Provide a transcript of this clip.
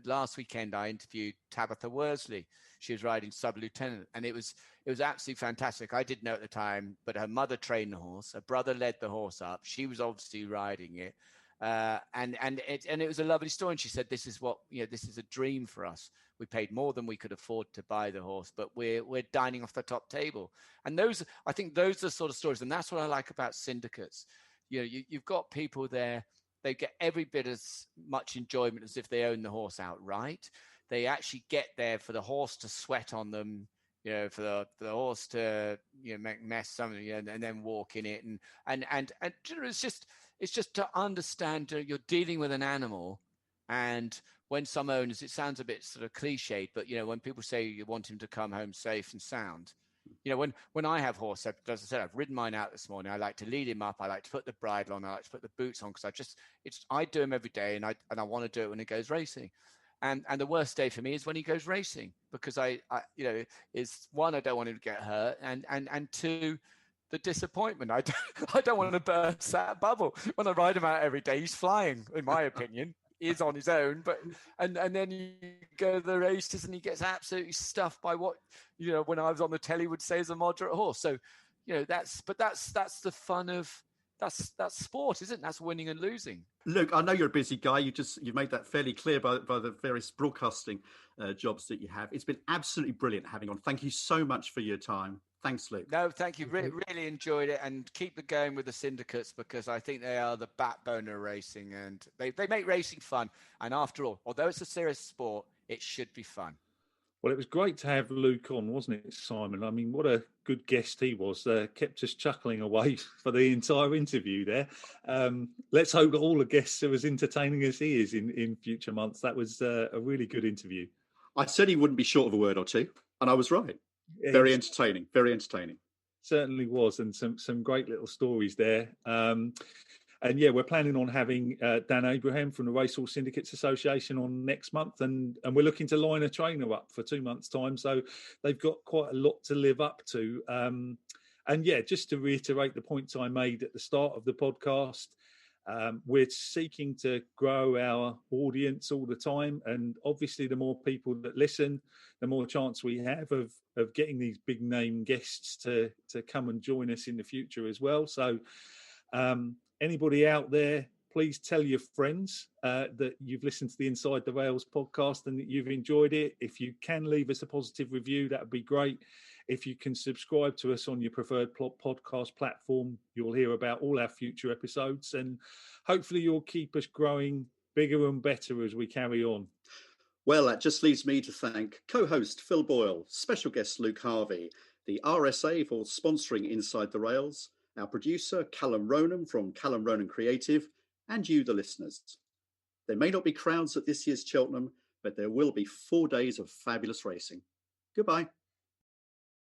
last weekend I interviewed Tabitha Worsley. She was riding Sub-Lieutenant, and it was absolutely fantastic. I didn't know at the time, but her mother trained the horse. Her brother led the horse up. She was obviously riding it, and it was a lovely story. And she said, "This is what this is a dream for us. We paid more than we could afford to buy the horse, but we're dining off the top table." And I think those are the sort of stories, and that's what I like about syndicates. You've got people there. They get every bit as much enjoyment as if they own the horse outright. They actually get there for the horse to sweat on them, for the horse to make mess something, and then walk in it, and it's just to understand you're dealing with an animal, and when some owners, it sounds a bit sort of cliched, but when people say you want him to come home safe and sound. When I have horse, as I said, I've ridden mine out this morning. I like to lead him up. I like to put the bridle on. I like to put the boots on because I do them every day, and I want to do it when he goes racing. And the worst day for me is when he goes racing, because I is one, I don't want him to get hurt, and two, the disappointment. I don't want to burst that bubble. When I ride him out every day, he's flying, in my opinion. Is on his own, but and then you go to the races and he gets absolutely stuffed by what when I was on the telly would say is a moderate horse. So that's the fun of that's sport, isn't it? That's winning and losing. Luke, I know you're a busy guy. You've made that fairly clear by the various broadcasting jobs that you have. It's been absolutely brilliant having on. Thank you so much for your time. Thanks, Luke. No, thank you. Really enjoyed it, and keep it going with the syndicates, because I think they are the backbone of racing, and they make racing fun. And after all, although it's a serious sport, it should be fun. Well, it was great to have Luke on, wasn't it, Simon? I mean, what a good guest he was. Kept us chuckling away for the entire interview there. Let's hope that all the guests are as entertaining as he is in future months. That was a really good interview. I said he wouldn't be short of a word or two, and I was right. Very entertaining. Very entertaining. Certainly was, and some great little stories there. And yeah, we're planning on having Dan Abraham from the Racehorse Syndicates Association on next month, and we're looking to line a trainer up for 2 months' time. So they've got quite a lot to live up to. And yeah, just to reiterate the points I made at the start of the podcast, we're seeking to grow our audience all the time, and obviously the more people that listen, the more chance we have of getting these big name guests to come and join us in the future as well. So anybody out there, please tell your friends that you've listened to the Inside the Rails podcast and that you've enjoyed it. If you can leave us a positive review, that would be great. If you can subscribe to us on your preferred podcast platform, you'll hear about all our future episodes, and hopefully you'll keep us growing bigger and better as we carry on. Well, that just leaves me to thank co-host Phil Boyle, special guest Luke Harvey, the RSA for sponsoring Inside the Rails, our producer Callum Ronan from Callum Ronan Creative, and you, the listeners. There may not be crowds at this year's Cheltenham, but there will be 4 days of fabulous racing. Goodbye.